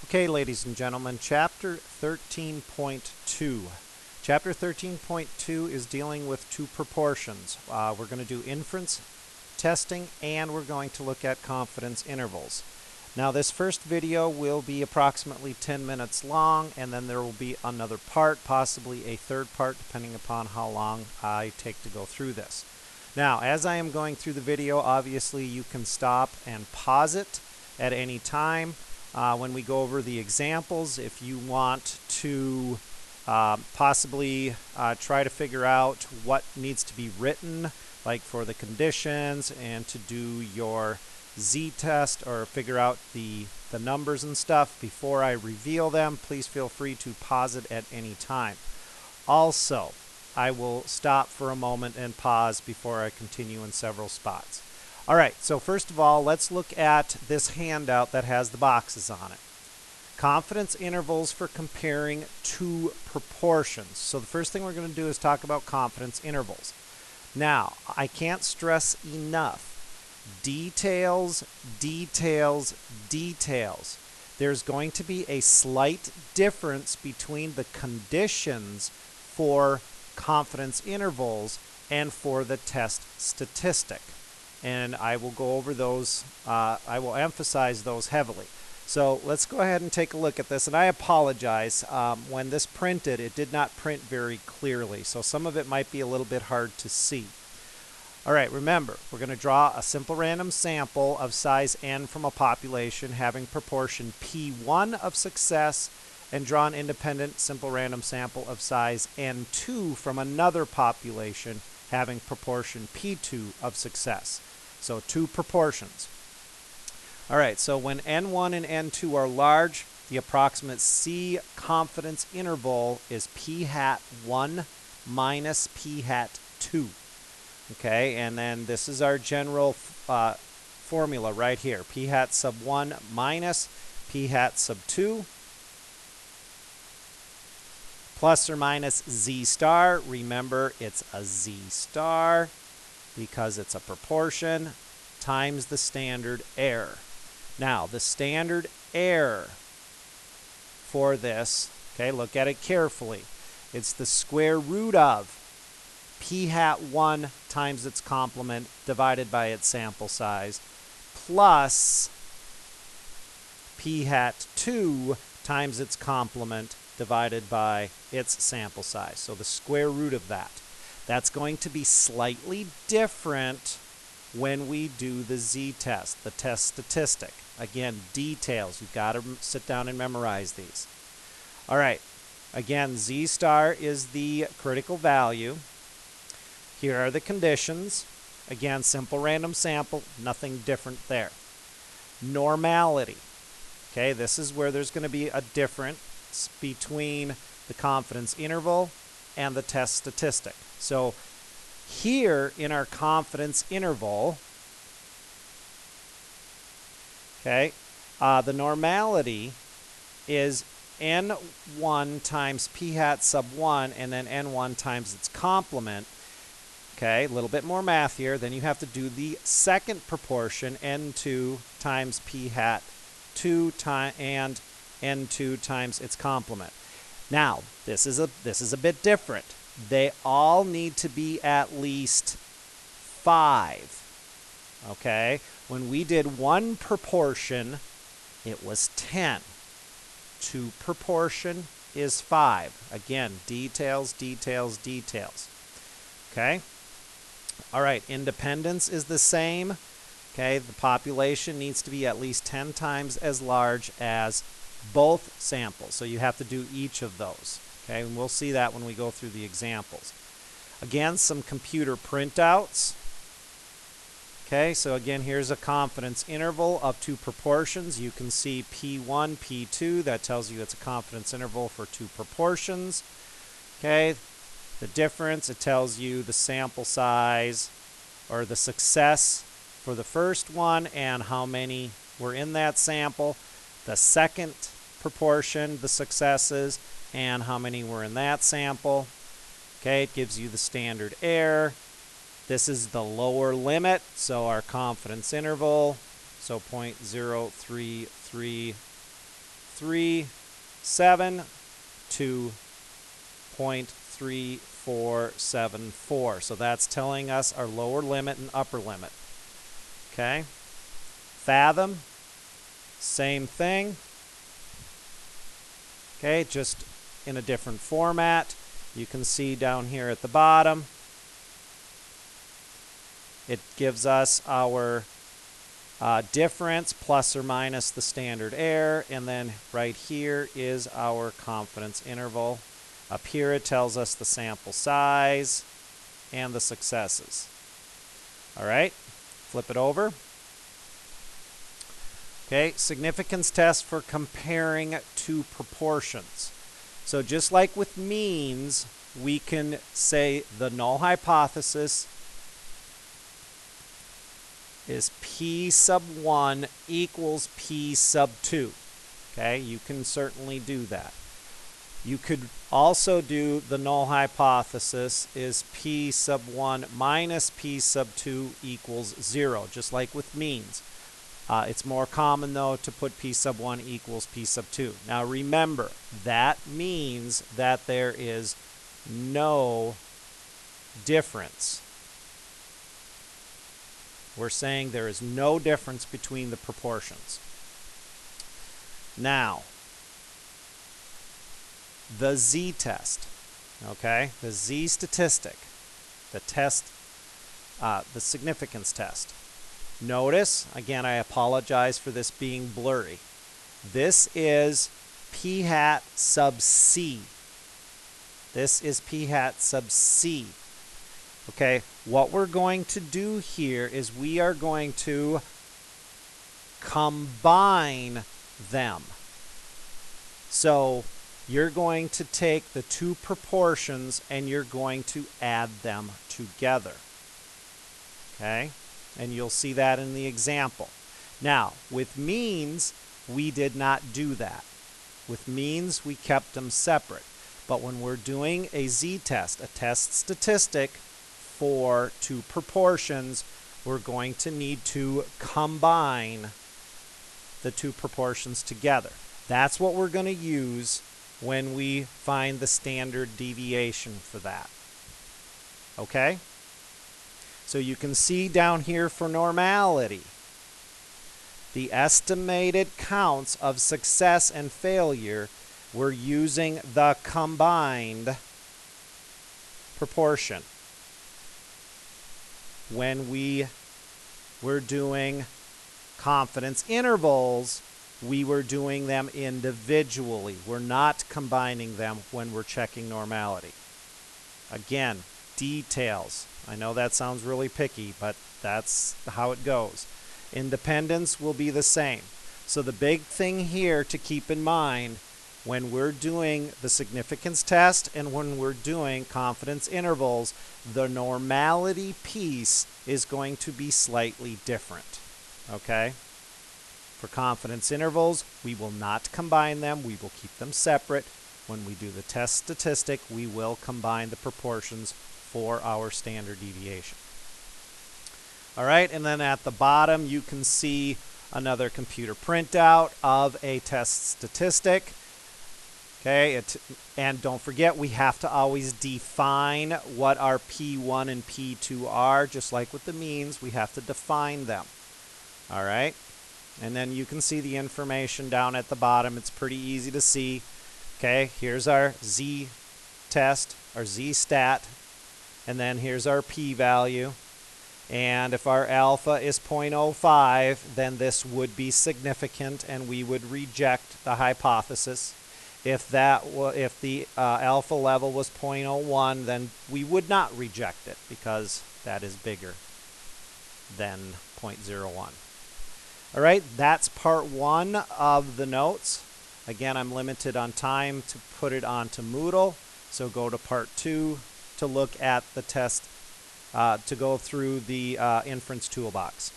Okay, ladies and gentlemen, Chapter 13.2. Chapter 13.2 is dealing with two proportions. We're going to do inference testing, and we're going to look at confidence intervals. Now, this first video will be approximately 10 minutes long, and then there will be another part, possibly a third part, depending upon how long I take to go through this. Now, as I am going through the video, obviously you can stop and pause it at any time. When we go over the examples, if you want to possibly try to figure out what needs to be written, like for the conditions and to do your z-test or figure out the numbers and stuff before I reveal them, please feel free to pause it at any time. Also, I will stop for a moment and pause before I continue in several spots. All right, so first of all, let's look at this handout that has the boxes on it. Confidence intervals for comparing two proportions. So the first thing we're going to do is talk about confidence intervals. Now, I can't stress enough. Details, details, details. There's going to be a slight difference between the conditions for confidence intervals and for the test statistic. And I will go over those, I will emphasize those heavily. So let's go ahead and take a look at this. And I apologize, when this printed, it did not print very clearly. So some of it might be a little bit hard to see. All right, remember, we're going to draw a simple random sample of size n from a population having proportion P1 of success, and draw an independent simple random sample of size n2 from another population having proportion P2 of success. So two proportions. All right, so when n1 and n2 are large, the approximate C confidence interval is P hat 1 minus P hat 2. Okay, and then this is our general formula right here. P hat sub 1 minus P hat sub 2 plus or minus Z star. Remember, it's a Z star because it's a proportion times the standard error. Now, the standard error for this, okay, look at it carefully. It's the square root of P hat 1 times its complement divided by its sample size plus P hat 2 times its complement divided by its sample size. So the square root of that. That's going to be slightly different when we do the z-test, the test statistic. Again, details. You've got to sit down and memorize these. All right. Again, Z star is the critical value. Here are the conditions. Again, simple random sample, nothing different there. Normality. Okay, this is where there's going to be a difference between the confidence interval and the test statistic. So here in our confidence interval, okay, the normality is n1 times p hat sub 1 and then n1 times its complement. Okay, a little bit more math here. Then you have to do the second proportion, n2 times p hat 2 and n2 times its complement. Now, this is a bit different. They all need to be at least 5. Okay? When we did one proportion, it was 10. Two proportion is 5. Again, details, details, details. Okay? All right, independence is the same. Okay, the population needs to be at least 10 times as large as both samples. So you have to do each of those. Okay, and we'll see that when we go through the examples. Again, some computer printouts. Okay, so again, here's a confidence interval of two proportions. You can see P1, P2. That tells you it's a confidence interval for two proportions. Okay, the difference, it tells you the sample size or the success for the first one and how many were in that sample. The second proportion, the successes, and how many were in that sample. Okay, it gives you the standard error. This is the lower limit, so our confidence interval, so 0.0333 0.37 to 0.3474. So that's telling us our lower limit and upper limit. Okay. Fathom, same thing. Okay, just in a different format. You can see down here at the bottom, it gives us our difference plus or minus the standard error, and then right here is our confidence interval. Up here it tells us the sample size and the successes. All right, flip it over. Okay, significance test for comparing two proportions. So just like with means, we can say the null hypothesis is P sub 1 equals P sub 2. Okay, you can certainly do that. You could also do the null hypothesis is P sub 1 minus P sub 2 equals 0, just like with means. It's more common, though, to put P sub 1 equals P sub 2. Now remember, that means that there is no difference. We're saying there is no difference between the proportions. Now, the z-test, okay? The z-statistic, the test, the significance test. Notice, again, I apologize for this being blurry. This is p hat sub c. This is p hat sub c. Okay, what we're going to do here is we are going to combine them. So you're going to take the two proportions and you're going to add them together. Okay? And you'll see that in the example. Now, with means, we did not do that. With means, we kept them separate. But when we're doing a z-test, a test statistic for two proportions, we're going to need to combine the two proportions together. That's what we're going to use when we find the standard deviation for that. Okay? So you can see down here for normality, the estimated counts of success and failure, we're using the combined proportion. When we were doing confidence intervals, we were doing them individually. We're not combining them when we're checking normality. Again, details. I know that sounds really picky, but that's how it goes. Independence will be the same. So the big thing here to keep in mind when we're doing the significance test and when we're doing confidence intervals, the normality piece is going to be slightly different. Okay? For confidence intervals, we will not combine them. We will keep them separate. When we do the test statistic, we will combine the proportions for our standard deviation. All right, and then at the bottom, you can see another computer printout of a test statistic. Okay, and don't forget, we have to always define what our P1 and P2 are. Just like with the means, we have to define them. All right, and then you can see the information down at the bottom. It's pretty easy to see. Okay, here's our z-test, our z-stat, and then here's our p-value. And if our alpha is 0.05, then this would be significant and we would reject the hypothesis. If the alpha level was 0.01, then we would not reject it because that is bigger than 0.01. All right, that's part one of the notes. Again, I'm limited on time to put it onto Moodle, so go to part 2 to look at the test, to go through the inference toolbox.